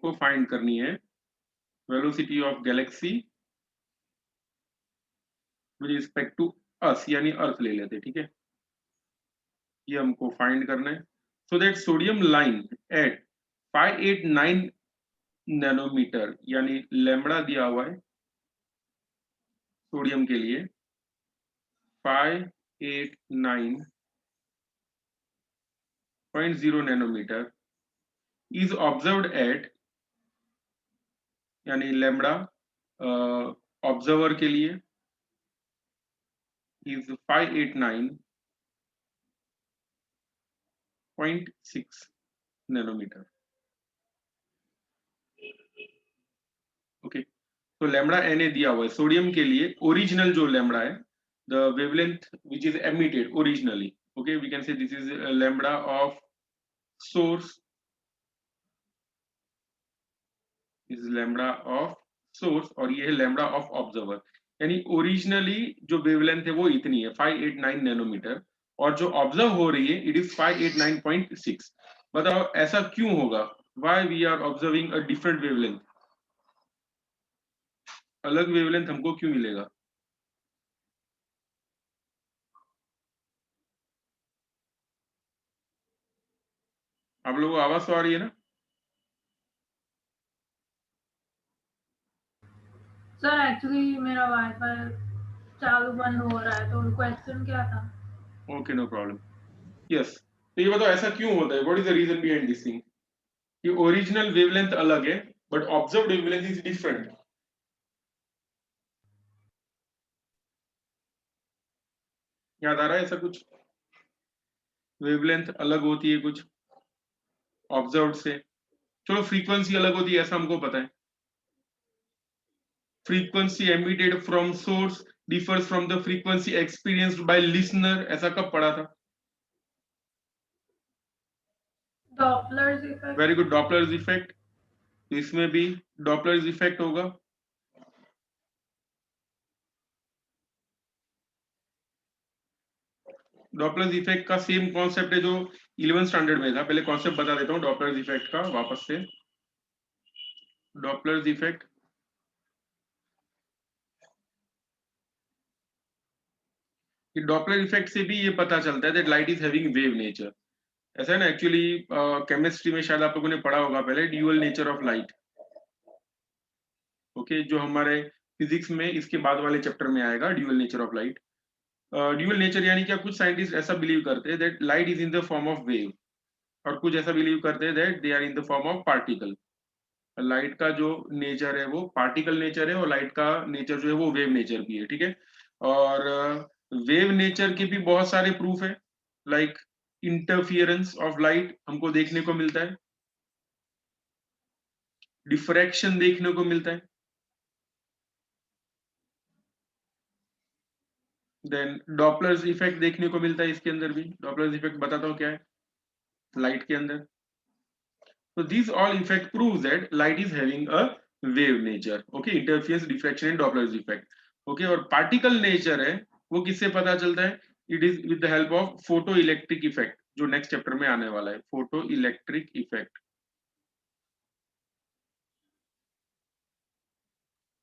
हमको फाइंड करनी है velocity of galaxy with respect to us, यानी अर्थ ले लेते, ठीक है। ये हमको फाइंड करना है। So that sodium line at 589 nanometre, यानी लैम्बडा दिया हुआ है सोडियम के लिए 589.0 नैनोमीटर इज ऑब्जर्व्ड एट, यानी लैम्बडा ऑब्जर्वर के लिए इज 589.6 नैनोमीटर। ओके, तो लैम्बडा एन ए दिया हुआ है सोडियम के लिए, ओरिजिनल जो लैम्बडा है, the wavelength which is emitted originally, okay, we can say this is lambda of source, is lambda of source, और ये है लैम्बडा ऑफ ऑब्जर्वर। यानी ओरिजिनली जो वेवलेंथ है वो इतनी है 589 नैनोमीटर, और जो ऑब्जर्व हो रही है इट इज 589.6। बताओ ऐसा क्यों होगा, why we are observing a different wavelength, अलग वेवलेंथ हमको क्यों मिलेगा? आप लोगों को आवाज तो आ रही है ना? सर एक्चुअली मेरा वाईफाई चालू बंद हो रहा है, तो क्वेश्चन क्या था? Okay, no problem. यस, तो ये बताओ ऐसा क्यों होता है, what is the reason behind this thing कि ओरिजिनल वेवलेंथ अलग है but observed wavelength is different. याद आ रहा है ऐसा कुछ? वेवलेंथ अलग होती है कुछ ऑब्जर्व्ड से, चलो फ्रीक्वेंसी अलग होती है ऐसा हमको पता है, frequency emitted from source differs from the frequency experienced bye listener, ऐसा कब पढ़ा था? Doppler's effect. Very good, Doppler's effect. इसमें भी डॉपलर्स इफेक्ट होगा। डॉपलर्स इफेक्ट का सेम कॉन्सेप्ट है जो 11th स्टैंडर्ड में था, पहले कॉन्सेप्ट बता देता हूँ डॉपलर्स इफेक्ट का वापस से। डॉपलर्स इफेक्ट, डॉपलर इफेक्ट से भी ये पता चलता है that light is having wave nature. ऐसा है ना, एक्चुअली केमिस्ट्री में शायद आप लोगों ने पढ़ा होगा पहले dual nature of light, okay, जो हमारे फिजिक्स में इसके बाद वाले चैप्टर में आएगा, dual nature of light. Dual nature यानी क्या, कुछ साइंटिस्ट ऐसा बिलीव करते हैं that light is in the form of wave, और कुछ ऐसा बिलीव करते हैं that they are in the form of particle. Light का जो नेचर है वो पार्टिकल नेचर है, और लाइट का नेचर जो है वो वेव नेचर भी है, ठीक है। और वेव नेचर के भी बहुत सारे प्रूफ है, लाइक इंटरफियरेंस ऑफ लाइट हमको देखने को मिलता है, डिफ्रैक्शन देखने को मिलता है, देन डॉपलर्स इफेक्ट देखने को मिलता है इसके अंदर भी। डॉपलर्स इफेक्ट बताता हूँ क्या है लाइट के अंदर। So these all effect proves that light is having a wave nature. Okay, interference, diffraction and Doppler's effect. Okay, और particle nature है वो किससे पता चलता है? It is with the help of photoelectric effect, जो नेक्स्ट चैप्टर में आने वाला है, photoelectric effect।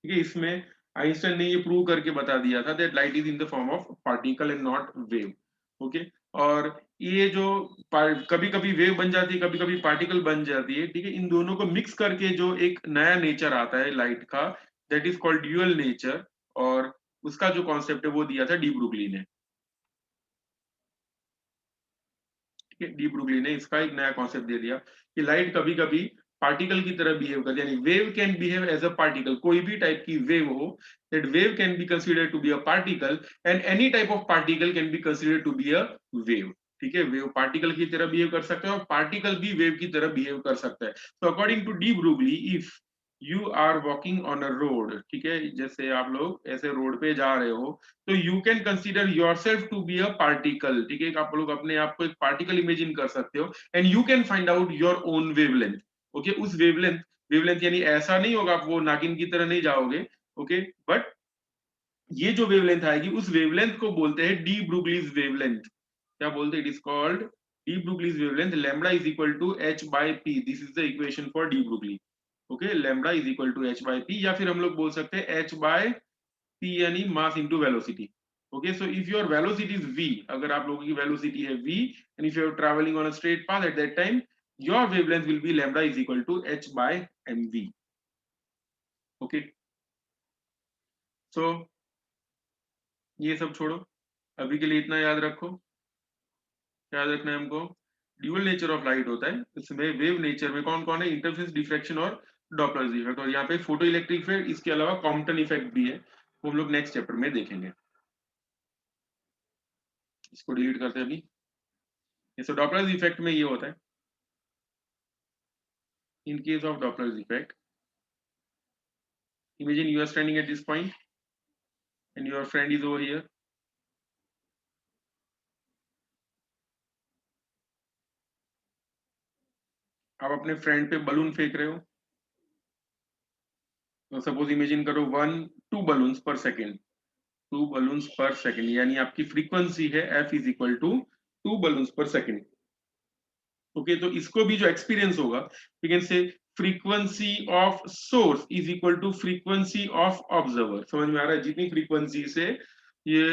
ठीक है, इसमें आइंस्टाइन ने ये प्रूव करके बता दिया था that light is in the form of particle and not wave. Okay, और ये जो कभी कभी वेव बन जाती है, कभी कभी पार्टिकल बन जाती है, ठीक है, इन दोनों को मिक्स करके जो एक नया नेचर आता है लाइट का, that is called dual nature. और उसका जो कॉन्सेप्ट है वो दिया था डी ब्रुगली ने, ठीक है, डी ब्रुगली ने इसका एक नया कॉन्सेप्ट दे दिया कि लाइट कभी कभी पार्टिकल की तरह बिहेव करती है, यानी wave can behave as a particle, कोई भी टाइप की वेव हो, that wave can be considered to be a particle, and any type of particle can be considered to be a wave. ठीक है, वेव पार्टिकल की तरह behave कर सकता है और पार्टिकल भी वेव की तरह बिहेव कर सकता है। तो according to de Broglie, if you are walking on a road, ठीक है, जैसे आप लोग ऐसे रोड पे जा रहे हो, तो you can consider yourself to be a particle, ठीक है, आप लोग अपने आप को एक पार्टिकल इमेजिन कर सकते हो, and you can find out your own wavelength. Okay, उस वेवलेंथ, वेवलेंथ यानी ऐसा नहीं होगा आप वो नागिन की तरह नहीं जाओगे, ओके, बट ये जो वेवलेंथ आएगी उस वेवलेंथ को बोलते हैं डी ब्रुगलीज वेवलेंथ। क्या बोलते हैं? It is called de Broglie's wavelength. Lambda is equal to h by p, this is the equation for de Broglie. Okay, lambda is equal to h by p, या फिर हम लोग बोल सकते हैं h by p यानी mass into velocity. Okay, so if your velocity is v, अगर आप लोगों की वेलोसिटी है v and if you are travelling on a straight path at that time, your wavelength will be lambda is equal to h by mv। Okay, so ये सब छोड़ो, अभी के लिए इतना याद रखो। याद रखना है हमको, ड्यूअल नेचर ऑफ लाइट होता है, इसमें वेव नेचर में कौन कौन है, इंटरफेरेंस, डिफ्रैक्शन और डॉपलर इफेक्ट, और यहाँ पे फोटो इलेक्ट्रिक इफेक्ट, इसके अलावा कॉम्पटन इफेक्ट भी है, वो हम लोग नेक्स्ट चैप्टर में देखेंगे। इसको डिलीट करते हैं अभी। सो डॉपलर इफेक्ट में ये होता है, in case of Doppler effect, imagine you are standing at this point and your friend is over here, आप अपने फ्रेंड पे बलून फेंक रहे हो, तो सपोज इमेजिन करो 2 balloons per second, 2 balloons per second, यानी आपकी फ्रीक्वेंसी है f is equal to 2 balloons per second. Okay, तो इसको भी जो एक्सपीरियंस होगा, we can say frequency of source is equal to frequency of observer. समझ में आ रहा है, जितनी फ्रीक्वेंसी से ये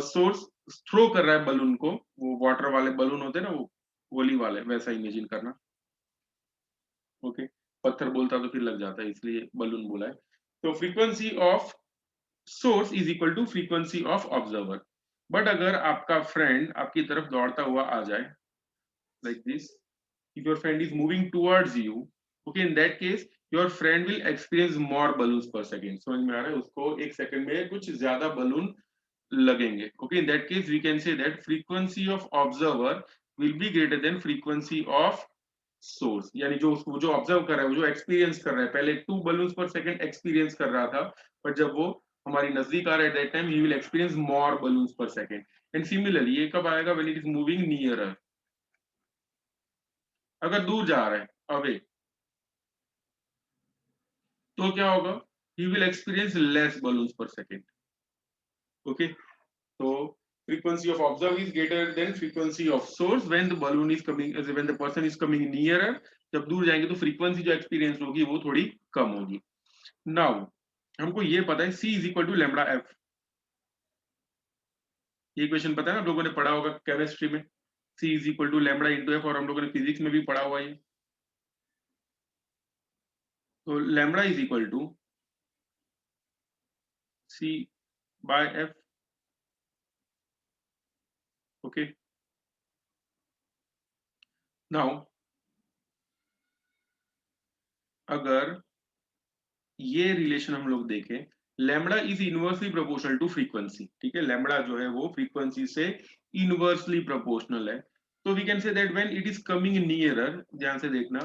सोर्स थ्रो कर रहा है बलून को, वो वाटर वाले बलून होते हैं ना, वो गोली वाले, वैसा इमेजिन करना। ओके, पत्थर बोलता तो फिर लग जाता है, इसलिए बलून बोला है। तो frequency of source is equal to frequency of observer. But अगर आपका फ्रेंड आपकी तरफ दौड़ता हुआ आ जाए, like this, if your friend is moving towards you, okay, in that case your friend will experience more balloons per second। समझ में आ रहा है, उसको एक सेकंड में कुछ ज्यादा बलून लगेंगे। Okay, in that case we can say that frequency of observer will be greater than frequency of source, यानी जो उसको जो ऑब्जर्व कर रहा है, वो जो एक्सपीरियंस कर रहा है, पहले 2 बलून्स पर सेकंड एक्सपीरियंस कर रहा था, पर जब वो हमारी नजदीक आ रहा है, that time he will experience more balloons पर सेकंड। एंड सिमिलरली ये कब आएगा, when it is moving nearer, अगर दूर जा रहा है अवे, तो क्या होगा, he will experience less balloons पर सेकंड। ओके, तो frequency of observe is greater than frequency of source when the balloon is coming, when the person is coming nearer, जब दूर जाएंगे तो फ्रीक्वेंसी जो एक्सपीरियंस होगी वो थोड़ी कम होगी। नाउ हमको ये पता है c is equal to lambda f, ये क्वेश्चन पता है ना, आप लोगों ने पढ़ा होगा केमिस्ट्री में, c is equal to lambda into f, और हम लोगों ने फिजिक्स में भी पढ़ा हुआ है। तो lambda is equal to c by f। Okay, now अगर ये रिलेशन हम लोग देखें, lambda is inversely proportional to frequency, ठीक है, लैम्बडा जो है वो फ्रीक्वेंसी से इनवर्सली प्रोपोर्शनल है। तो we can say that when it is coming nearer, ध्यान से देखना,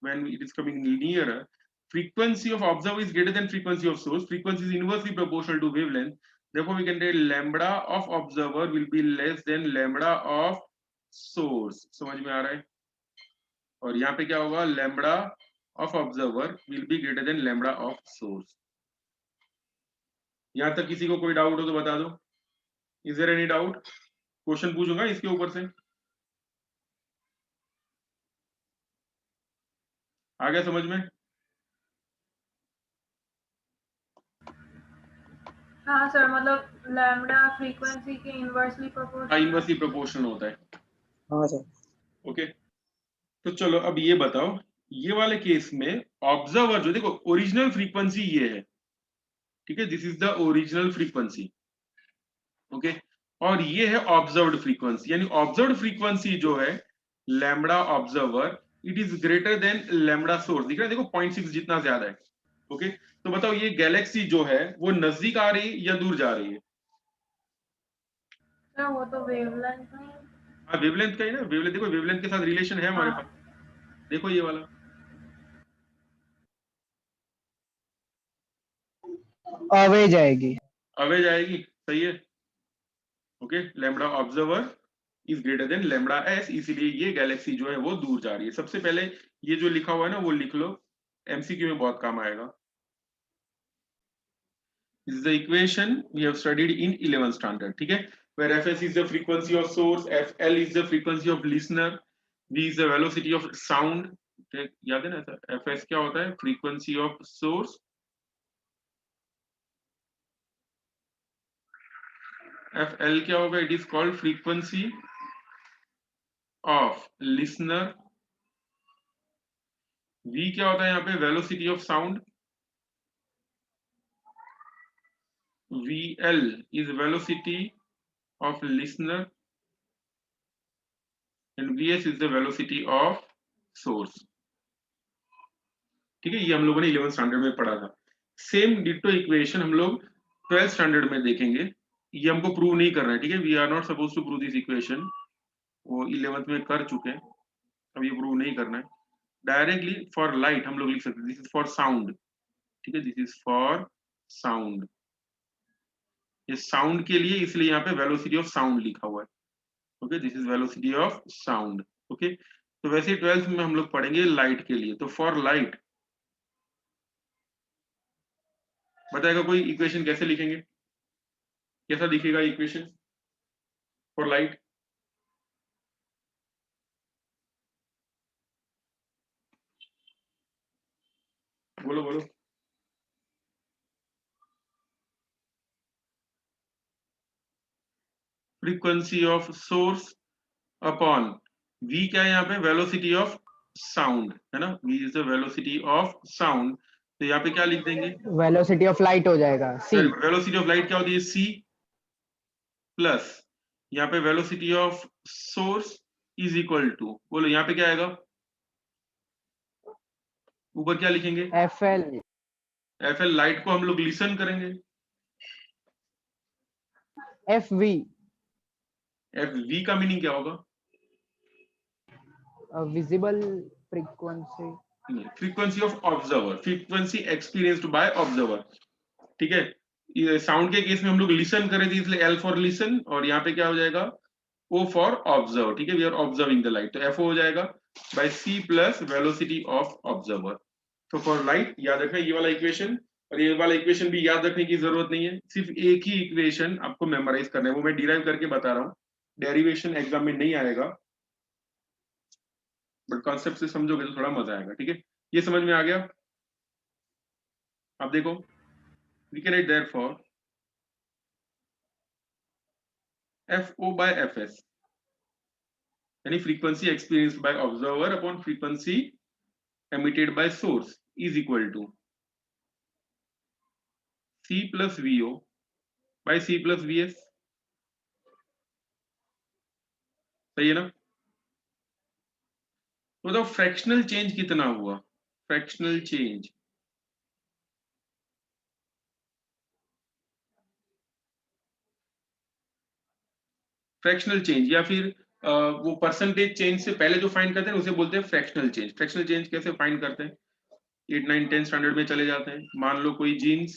when it is coming nearer, frequency of observer is greater than frequency of source, frequency is inversely proportional to wavelength, therefore we can say lambda of observer will be less than lambda of source। समझ में आ रहा है, और यहाँ पे क्या होगा, lambda of observer will be greater than lambda of source। यहां तक किसी को कोई डाउट हो तो बता दो, is there any doubt, question पूछूंगा इसके ऊपर से, आ गया समझ में? हाँ सर, मतलब लैम्बडा फ्रीक्वेंसी के इनवर्सली हाँ, प्रोपोर्शनल। इनवर्सली प्रोपोर्शनल होता है। हाँ सर। ओके, तो चलो अब ये बताओ, ये वाले केस में ऑब्जर्वर जो, देखो ओरिजिनल फ्रीक्वेंसी ये है, ठीक है, this is the original frequency. Okay, और ये है ऑब्जर्व्ड फ्रीक्वेंसी, यानी ऑब्जर्व्ड फ्रीक्वेंसी जो है lambda observer, it is greater than lambda source. दिख रहा है, देखो 0.6 जितना ज्यादा है। ओके, तो बताओ ये गैलेक्सी जो है वो नजदीक आ रही है या दूर जा रही है? सर वो तो वेवलेंथ में। हाँ, वेवलेंथ का ही ना, वेवलेंथ देखो, वेवलेंथ के साथ रिलेशन है हमारे हाँ। पास, देखो ये वाला, अवे जाएगी। अवे जाएगी, सही है। Okay, lambda observer is greater than lambda S, इसीलिए ये गैलेक्सी जो है वो दूर जा रही है। सबसे पहले ये जो लिखा हुआ है ना वो लिख लो, एमसीक्यू में बहुत काम आएगा। This is the equation we have studied in 11th standard, ठीक है, where fs is the frequency of source, fl is the frequency of listener, v is the velocity of sound, याद है ना सर, fs क्या होता है, frequency of source, fl क्या होगा, it is called frequency of listener, v क्या होता है यहाँ पे, velocity of sound, vl is velocity of listener and vs is the velocity of source। ठीक है, ये हम लोगों ने 11th स्टैंडर्ड में पढ़ा था। सेम डिटो इक्वेशन हम लोग 12th स्टैंडर्ड में देखेंगे। ये हमको प्रूव नहीं करना है, ठीक है, we are not suppose to prove this equation, वो 11th में कर चुके हैं, अब ये प्रूव नहीं करना है। डायरेक्टली फॉर लाइट हम लोग लिख सकते हैं, दिस इज फॉर साउंड, ठीक है, दिस इज फॉर साउंड, ये साउंड के लिए, इसलिए यहाँ पे वेलोसिटी ऑफ साउंड लिखा हुआ है। Okay, this is velocity of sound. Okay, तो वैसे 12th में हम लोग पढ़ेंगे लाइट के लिए। तो फॉर लाइट बताएगा कोई इक्वेशन कैसे लिखेंगे, कैसा दिखेगा इक्वेशन फॉर लाइट? बोलो बोलो। Frequency of source upon v क्या है यहाँ पे, वेलोसिटी ऑफ साउंड है ना, v is the velocity of sound. तो यहाँ पे क्या लिख देंगे, वेलोसिटी ऑफ लाइट हो जाएगा c। वेलोसिटी ऑफ लाइट क्या होती है, c प्लस यहाँ पे velocity of source is equal to, बोलो यहाँ पे क्या आएगा, ऊपर क्या लिखेंगे, fl fl, लाइट को हम लोग लिसन करेंगे, fv fv का मीनिंग क्या होगा, visible frequency, frequency of observer, frequency experienced by observer. ठीक है, ये साउंड के केस में हम लोग लिसन कर रहे थे, इसलिए एल फॉर लिसन, और यहाँ पे क्या हो जाएगा, ओ फॉर ऑब्जर्व। ठीक है, we are observing the light, तो एफओ हो जाएगा by C plus velocity of observer. तो फॉर लाइट याद रखना ये वाला इक्वेशन, और ये वाला इक्वेशन भी याद रखने की जरूरत नहीं है, सिर्फ एक ही इक्वेशन आपको मेमोराइज करना है, वो मैं डिराइव करके बता रहा हूँ, डेरिवेशन एग्जाम में नहीं आएगा, बट कॉन्सेप्ट से समझोगे तो थोड़ा मजा आएगा। ठीक है, ये समझ में आ गया? अब देखो, we can write therefore FO by FS, यानी frequency experienced by observer upon frequency emitted by source is equal to C plus VO by C plus VS। सही है ना? तो बताओ फ्रैक्शनल चेंज कितना हुआ, फ्रैक्शनल चेंज फ्रैक्शनल चेंज या फिर वो परसेंटेज चेंज से पहले जो फाइंड करते हैं उसे बोलते हैं फ्रैक्शनल चेंज। फ्रैक्शनल चेंज कैसे फाइंड करते हैं, 8, 9, 10 स्टैंडर्ड में चले जाते हैं। मान लो कोई जीन्स,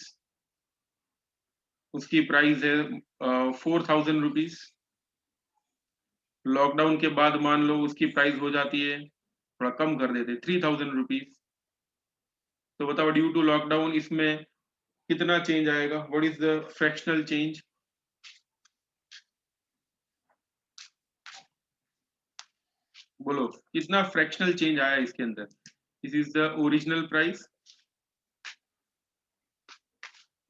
उसकी प्राइस है 4000 रुपीज, लॉकडाउन के बाद मान लो उसकी प्राइस हो जाती है, थोड़ा कम कर देते 3000 रुपीज। तो बताओ ड्यू टू लॉकडाउन इसमें कितना चेंज आएगा, what is the fractional change? बोलो कितना फ्रैक्शनल चेंज आया इसके अंदर। This is the original price,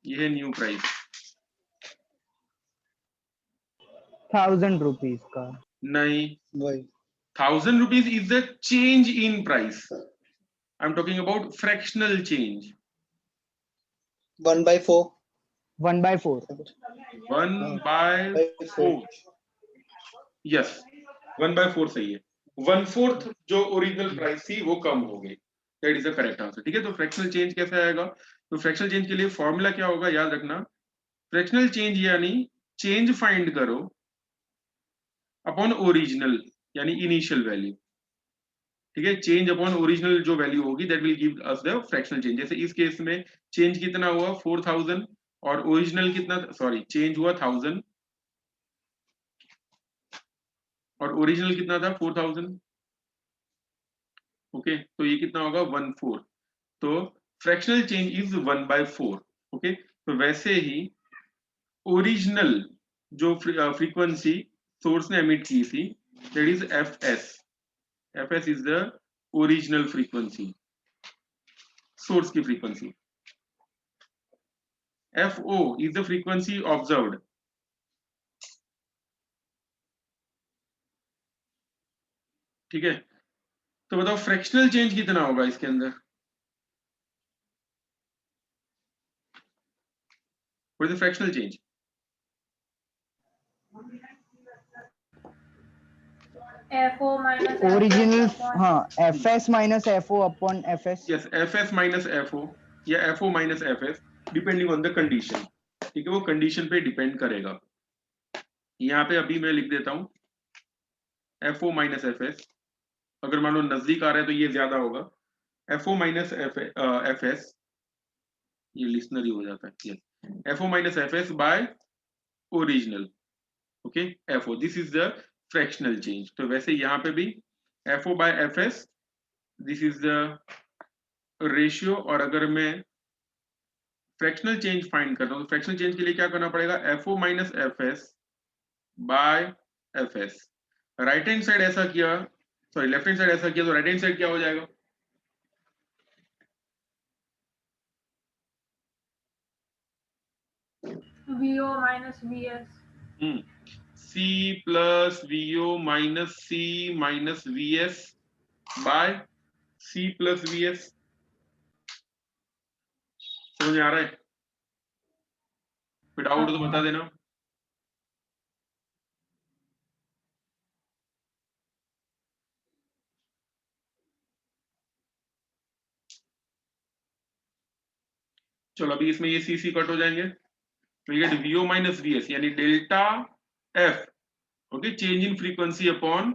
ये है न्यू प्राइस, 1000 रुपीज का नहीं, वही 1000 rupees is the change in price, I am talking about fractional change. 1/4 1/4 1/4, yes 1/4 सही है। 1/4 जो ओरिजिनल प्राइस थी वो कम हो गई, that is the correct answer. ठीक है, तो फ्रैक्शनल चेंज कैसे आएगा, तो फ्रैक्शनल चेंज के लिए फॉर्मूला क्या होगा याद रखना, फ्रैक्शनल चेंज यानी चेंज फाइंड करो अपॉन ओरिजिनल यानी इनिशियल वैल्यू। ठीक है, चेंज अपॉन ओरिजिनल जो वैल्यू होगी that will give us the fractional change. जैसे इस केस में चेंज कितना हुआ 4000 और ओरिजिनल कितना, सॉरी चेंज हुआ 1000 और ओरिजिनल कितना था 4000। ओके, तो ये कितना होगा 1/4, तो फ्रैक्शनल चेंज इज 1/4। ओके, तो वैसे ही ओरिजिनल जो फ्रीक्वेंसी सोर्स ने एमिट की थी that is FS, FS is the original frequency, source की frequency. FO is the frequency observed. ठीक है, तो बताओ फ्रैक्शनल चेंज कितना होगा इसके अंदर? What is the fractional change? FO minus original, FS upon हाँ, FS minus FO upon FS। Yes, FS minus FO या FO minus FS, depending on the condition. ठीक है, वो कंडीशन पे डिपेंड करेगा। यहाँ पे अभी मैं लिख देता हूँ FO माइनस FS। अगर मान लो नजदीक आ रहा है तो ये ज्यादा होगा। FO माइनस FS, ये लिसनर ही हो जाता है। Yes, FO minus FS by original. Okay, FO this is the fractional change. तो वैसे यहाँ पे भी FO बाय FS this is the ratio. और अगर मैं फ्रैक्शनल चेंज फाइंड करता हूँ तो फ्रैक्शनल चेंज के लिए क्या करना पड़ेगा? FO minus FS by FS। Right hand side ऐसा किया, सॉरी लेफ्ट हैंड साइड ऐसा किया, तो राइट हैंड साइड क्या हो जाएगा? VO minus VS. C plus VO minus C minus VS by C plus VS। समझ में आ रहा है? कोई डाउट तो बता देना। चलो अभी इसमें ये CC कट हो जाएंगे, we get VO minus VS यानी delta F, okay, change in frequency upon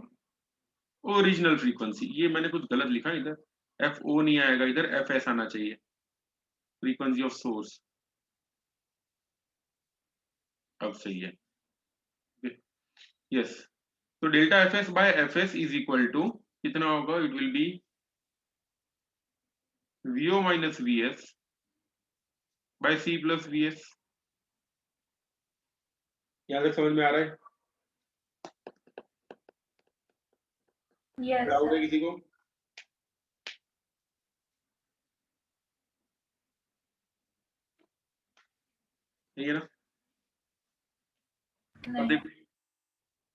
original frequency. ये मैंने कुछ गलत लिखा इधर, FO नहीं आएगा इधर, FS आना चाहिए, फ्रीक्वेंसी ऑफ सोर्स। अब सही है। यस, तो delta FS by FS is equal to कितना होगा? It will be VO minus VS by C plus VS। यहाँ तक समझ में आ रहा है? Yes, डाउट है sir. किसी को? ठीक है ना? अब नहीं. देखो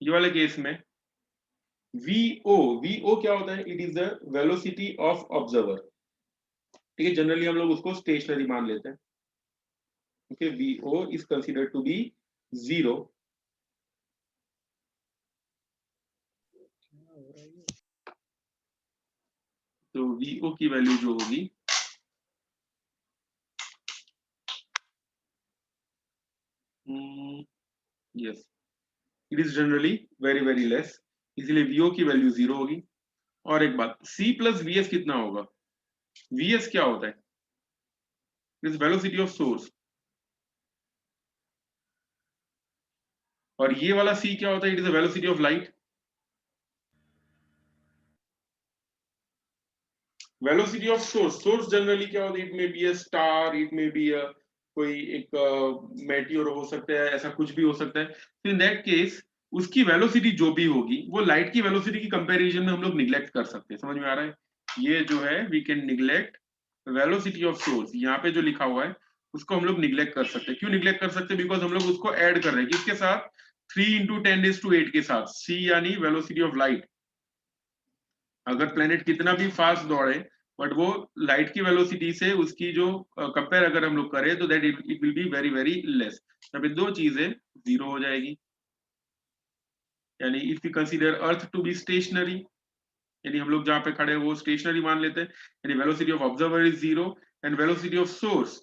ये वाले केस में VO क्या होता है? It is the velocity of observer. ठीक है, जनरली हम लोग उसको स्टेशनरी मान लेते हैं। Okay, VO is considered to be 0। तो VO की वैल्यू जो होगी yes, it is generally very very less, इसलिए VO की वैल्यू 0 होगी। और एक बात, C प्लस VS कितना होगा? VS क्या होता है? It is velocity of source. और ये वाला C क्या होता है? It is the velocity of light. Velocity of source, source generally क्या होता है? It may be a star, it may be a कोई एक मेटियोर हो सकता है, ऐसा कुछ भी हो सकता है। तो इन दैट केस उसकी वेलोसिटी जो भी होगी वो लाइट की वेलोसिटी की कंपैरिजन में हम लोग निग्लेक्ट कर सकते हैं। समझ में आ रहा है? ये जो है we can neglect velocity of source. यहाँ पे जो लिखा हुआ है उसको हम लोग निग्लेक्ट कर सकते हैं। क्यों निग्लेक्ट कर सकते हैं? बिकॉज हम लोग उसको ऐड कर रहे हैं किसके साथ? 3 × 10⁸ के साथ। C यानी वेलोसिटी ऑफ लाइट। अगर प्लेनेट कितना भी फास्ट दौड़े बट वो लाइट की वेलोसिटी से उसकी जो कंपेयर अगर हम लोग करें तो that it will be very very less. तभी दो चीजें 0 हो जाएगी। यानी if you consider earth to be stationary, यानी हम लोग जहां पे खड़े हैं वो स्टेशनरी मान लेते हैं, यानी velocity of observer is 0 and velocity of source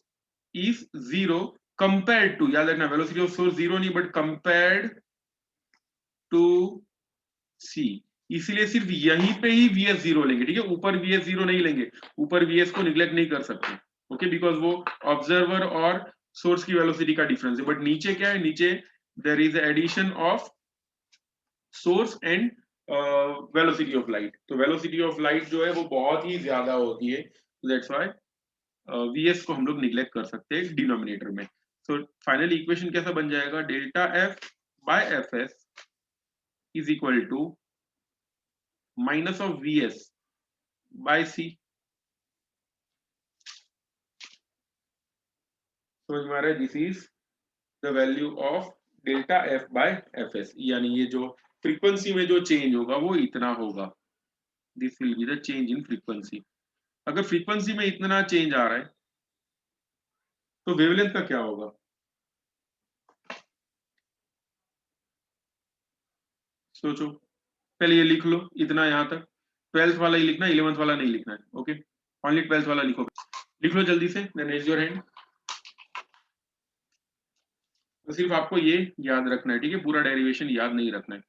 is 0 compared to, याद रखना वेलोसिटी ऑफ सोर्स 0 नहीं बट कंपेयर्ड टू C। इसलिए सिर्फ यहीं पे ही VS 0 लेंगे। ठीक है, ऊपर VS 0 नहीं लेंगे, ऊपर VS को निग्लेक्ट नहीं कर सकते। ओके, बिकॉज वो ऑब्जर्वर और सोर्स की वेलोसिटी का डिफरेंस है। बट नीचे क्या है? नीचे there is addition of source and velocity of light. तो वेलोसिटी ऑफ लाइट जो है वो बहुत ही ज्यादा होती है, दैट्स व्हाई VS को हम लोग निग्लेक्ट कर सकते हैं डिनोमिनेटर में। सो फाइनली इक्वेशन कैसा बन जाएगा? Delta F by FS is equal to minus of VS by C. समझ में आ रहा है? This is the value of delta F by F S, यानी ये जो फ्रीक्वेंसी में जो चेंज होगा वो इतना होगा। This will be the change in frequency. अगर फ्रीक्वेंसी में इतना चेंज आ रहा है तो वेवलेंथ का क्या होगा? सोचो, पहले ये लिख लो इतना यहां तक, 12th वाला ही लिखना है, 11th वाला नहीं लिखना है। ओके, ओनली 12th वाला लिखो, लिख लो जल्दी से, देन रेज योर हैंड। तो सिर्फ आपको ये याद रखना है, ठीक है, पूरा डेरिवेशन याद नहीं रखना है।